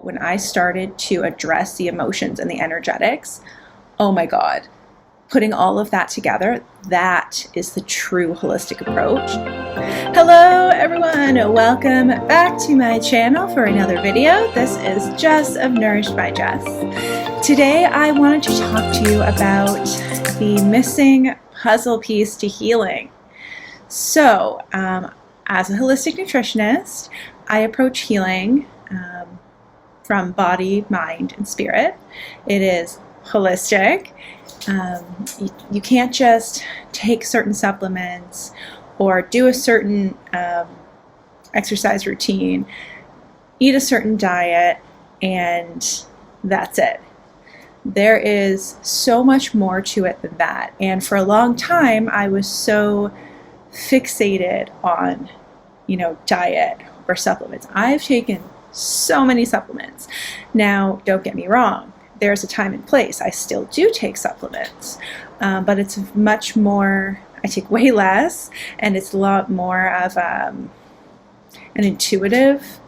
when I started to address the emotions and the energetics, oh my God, putting all of that together, that is the true holistic approach. Hello everyone, welcome back to my channel for another video. This is Jess of Nourished by Jess. Today I wanted to talk to you about the missing puzzle piece to healing. So, as a holistic nutritionist, I approach healing from body, mind, and spirit. It is holistic. You can't just take certain supplements or do a certain exercise routine, eat a certain diet, and that's it. There is so much more to it than that. And for a long time, I was so fixated on, diet or supplements. I've taken so many supplements. Now, don't get me wrong. There's a time and place. I still do take supplements, but it's much more, I take way less, and it's a lot more of an intuitive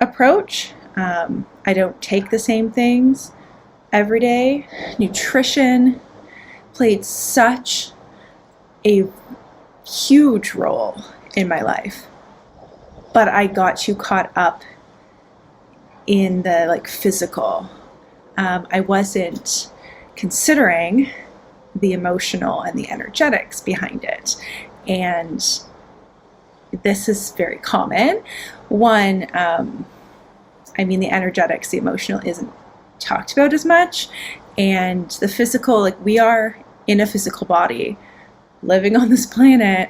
approach. I don't take the same things every day. Nutrition played such a huge role in my life, but I got too caught up in the physical. I wasn't considering the emotional and the energetics behind it. And this is very common. One, the energetics, the emotional isn't talked about as much. And the physical, we are in a physical body living on this planet.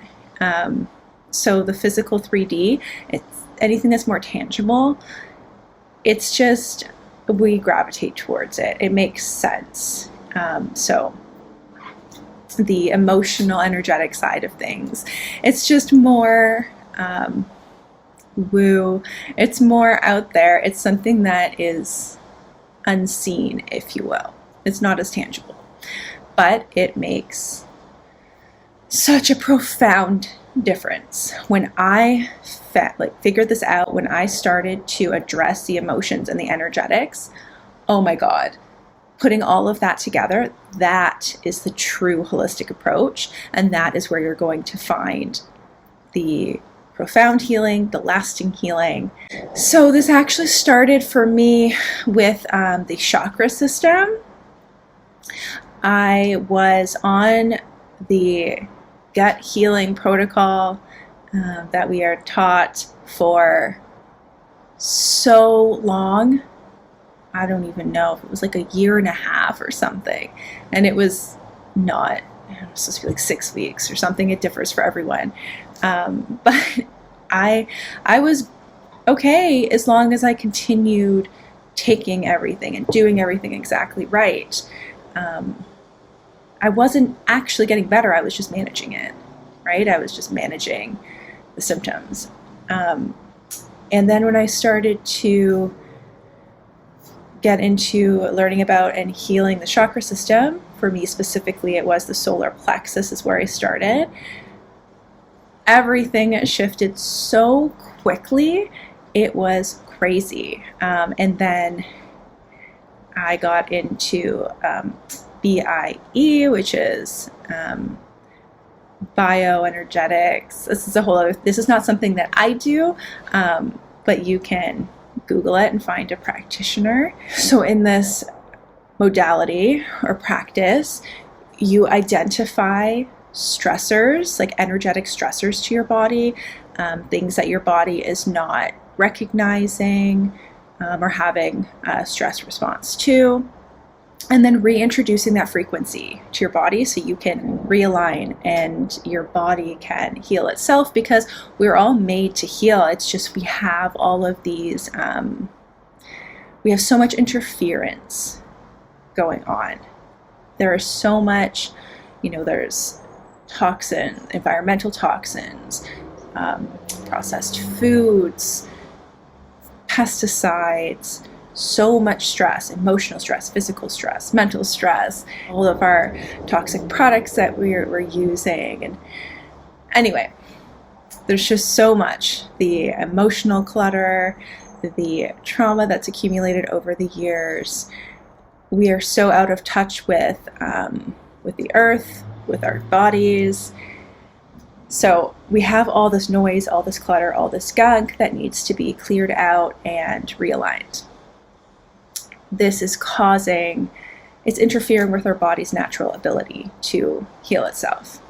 So the physical 3D, it's anything that's more tangible. It's just, we gravitate towards it. It makes sense. So the emotional, energetic side of things, it's just more woo. It's more out there. It's something that is unseen, if you will. It's not as tangible, but it makes such a profound difference. When I figured this out, when I started to address the emotions and the energetics, oh my God, putting all of that together, that is the true holistic approach. And that is where you're going to find the profound healing, the lasting healing. So this actually started for me with the chakra system. I was on the gut healing protocol that we are taught for so long. I don't even know if it was a year and a half or something. And it was not, it was supposed to be 6 weeks or something. It differs for everyone. But I was okay as long as I continued taking everything and doing everything exactly right. I wasn't actually getting better. I was just managing it, right? I was just managing the symptoms. And then when I started to get into learning about and healing the chakra system, for me specifically, it was the solar plexus is where I started. Everything shifted so quickly. It was crazy. And then I got into BIE, which is bioenergetics. This is not something that I do, but you can Google it and find a practitioner. So in this modality or practice, you identify stressors, energetic stressors to your body, things that your body is not recognizing or having a stress response to, and then reintroducing that frequency to your body so you can realign and your body can heal itself, because we're all made to heal. It's just we have all of these, we have so much interference going on. There is so much, there's environmental toxins, processed foods, pesticides, so much stress, emotional stress, physical stress, mental stress, all of our toxic products that we're using. And anyway, there's just so much. The emotional clutter, the trauma that's accumulated over the years. We are so out of touch with the earth, with our bodies. So we have all this noise, all this clutter, all this gunk that needs to be cleared out and realigned. This is it's interfering with our body's natural ability to heal itself.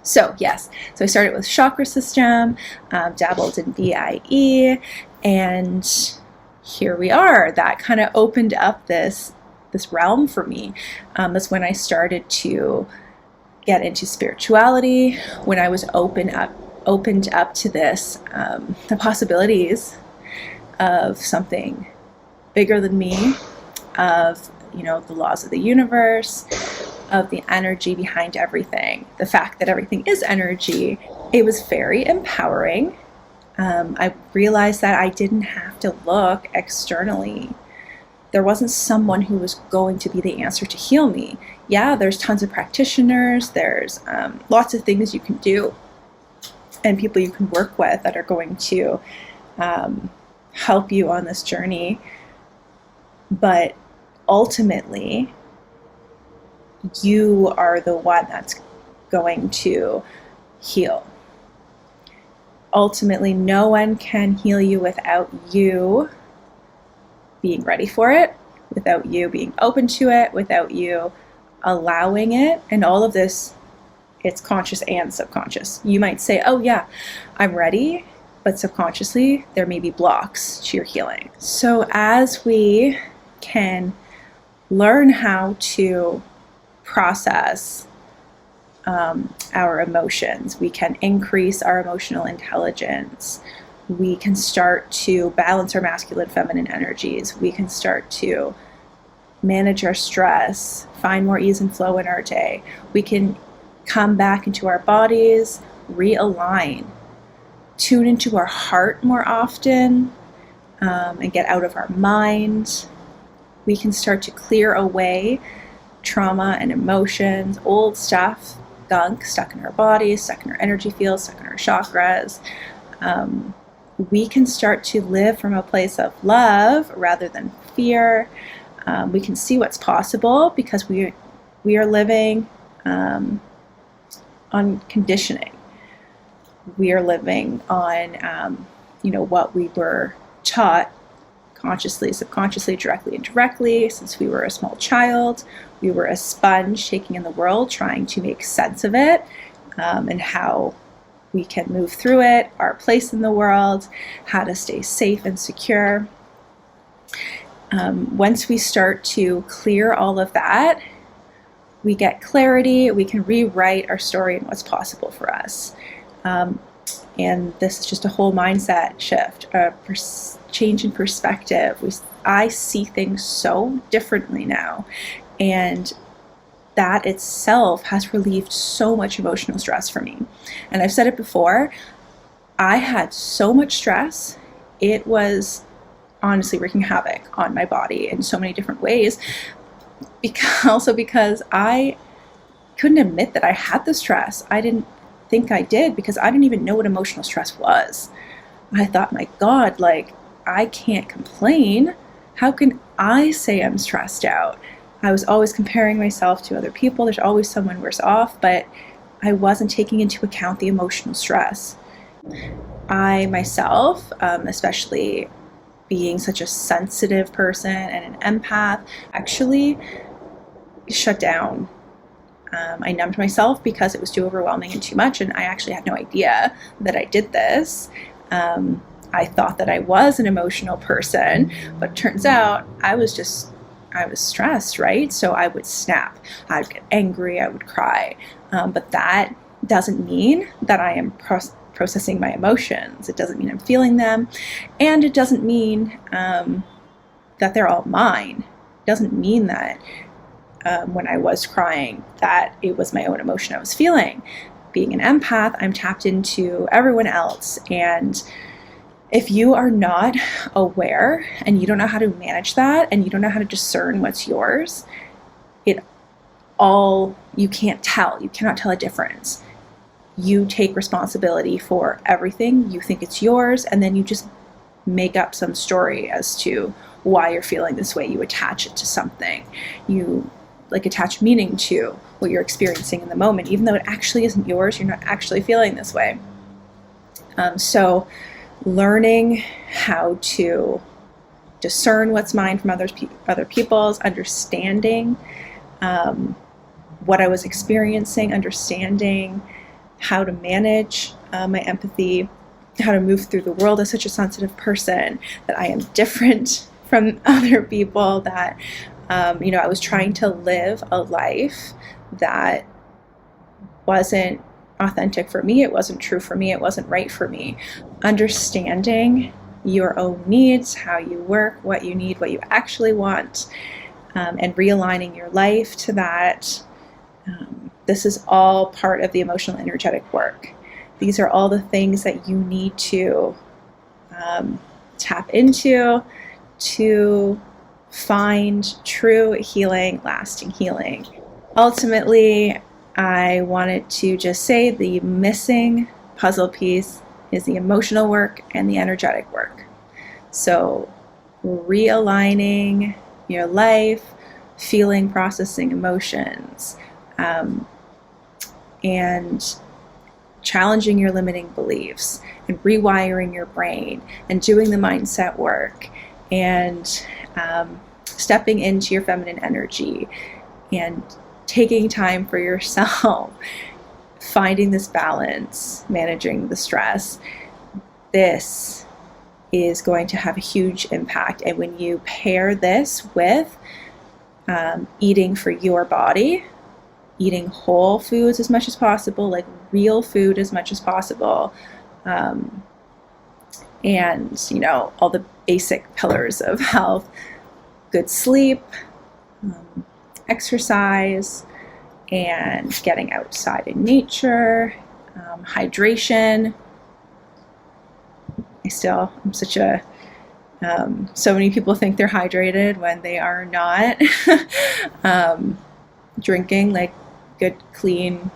So yes, so I started with chakra system, dabbled in VIE, and here we are. That kind of opened up this realm for me. That's when I started to get into spirituality, when I was opened up to this, the possibilities of something bigger than me, of the laws of the universe, of the energy behind everything, the fact that everything is energy. It was very empowering. I realized that I didn't have to look externally. There wasn't someone who was going to be the answer to heal me. Yeah, there's tons of practitioners, there's lots of things you can do, and people you can work with that are going to help you on this journey. But ultimately, you are the one that's going to heal. Ultimately, no one can heal you without you being ready for it, without you being open to it, without you allowing it. And all of this, it's conscious and subconscious. You might say, oh yeah, I'm ready, but subconsciously there may be blocks to your healing. So as we can learn how to process our emotions, we can increase our emotional intelligence, we can start to balance our masculine, feminine energies, we can start to manage our stress, find more ease and flow in our day, we can come back into our bodies, realign, tune into our heart more often, and get out of our mind. We can start to clear away trauma and emotions, old stuff, gunk stuck in our bodies, stuck in our energy fields, stuck in our chakras. We can start to live from a place of love rather than fear. We can see what's possible because we are living on conditioning. We are living on what we were taught consciously, subconsciously, directly, indirectly. Since we were a small child, we were a sponge taking in the world, trying to make sense of it, and how we can move through it, our place in the world, how to stay safe and secure. Once we start to clear all of that, we get clarity, we can rewrite our story and what's possible for us. And this is just a whole mindset shift, a change in perspective. I see things so differently now, and that itself has relieved so much emotional stress for me. And I've said it before, I had so much stress, it was honestly wreaking havoc on my body in so many different ways, because I couldn't admit that I had the stress. I didn't think I did because I didn't even know what emotional stress was. I thought, my God, I can't complain. How can I say I'm stressed out? I was always comparing myself to other people. There's always someone worse off, but I wasn't taking into account the emotional stress. I myself, especially being such a sensitive person and an empath, actually shut down. I numbed myself because it was too overwhelming and too much, and I actually had no idea that I did this. I thought that I was an emotional person, but turns out I was stressed, right? So I would snap, I would get angry, I would cry, but that doesn't mean that I am processing my emotions. It doesn't mean I'm feeling them, and it doesn't mean that they're all mine. It doesn't mean that when I was crying that it was my own emotion I was feeling. Being an empath, I'm tapped into everyone else, and if you are not aware and you don't know how to manage that and you don't know how to discern what's yours, you can't tell. You cannot tell a difference. You take responsibility for everything. You think it's yours, and then you just make up some story as to why you're feeling this way. You attach it to something. You like attach meaning to what you're experiencing in the moment, even though it actually isn't yours. You're not actually feeling this way. So learning how to discern what's mine from other people's, understanding what I was experiencing, understanding how to manage my empathy, how to move through the world as such a sensitive person, that I am different from other people, that I was trying to live a life that wasn't authentic for me, it wasn't true for me, it wasn't right for me. Understanding your own needs, how you work, what you need, what you actually want, and realigning your life to that. This is all part of the emotional energetic work. These are all the things that you need to tap into to find true healing, lasting healing. Ultimately, I wanted to just say the missing puzzle piece is the emotional work and the energetic work. So realigning your life, feeling, processing emotions, and challenging your limiting beliefs and rewiring your brain and doing the mindset work and stepping into your feminine energy and taking time for yourself, finding this balance, managing the stress. This is going to have a huge impact. And when you pair this with eating for your body, eating whole foods as much as possible, like real food as much as possible, and all the basic pillars of health, good sleep, exercise, and getting outside in nature, hydration. I'm such a so many people think they're hydrated when they are not. Drinking like good clean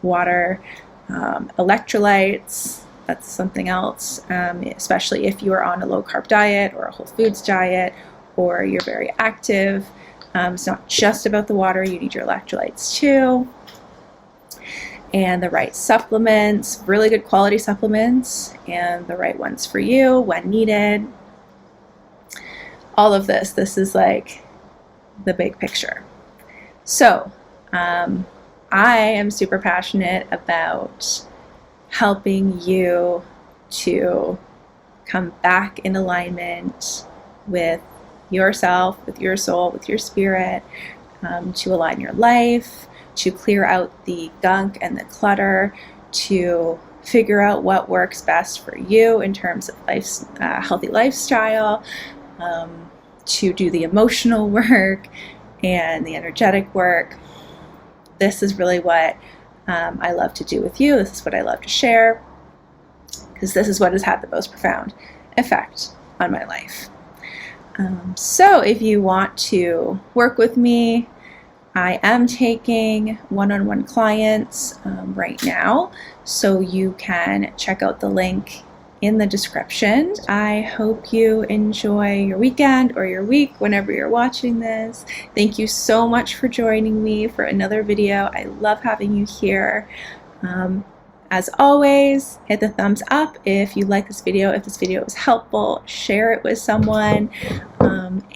water, electrolytes, that's something else, especially if you are on a low carb diet or a whole foods diet, or you're very active. It's not just about the water, you need your electrolytes too. And the right supplements, really good quality supplements, and the right ones for you when needed. All of this is like the big picture. So I am super passionate about helping you to come back in alignment with yourself, with your soul, with your spirit, to align your life, to clear out the gunk and the clutter, to figure out what works best for you in terms of healthy lifestyle, to do the emotional work and the energetic work. This is really what I love to do with you. This is what I love to share, because this is what has had the most profound effect on my life. So if you want to work with me, I am taking one-on-one clients right now, so you can check out the link in the description. I hope you enjoy your weekend or your week whenever you're watching this. Thank you so much for joining me for another video. I love having you here. As always, hit the thumbs up if you like this video, if this video was helpful, share it with someone,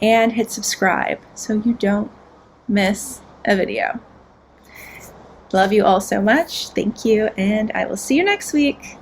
and hit subscribe so you don't miss a video. Love you all so much. Thank you, and I will see you next week.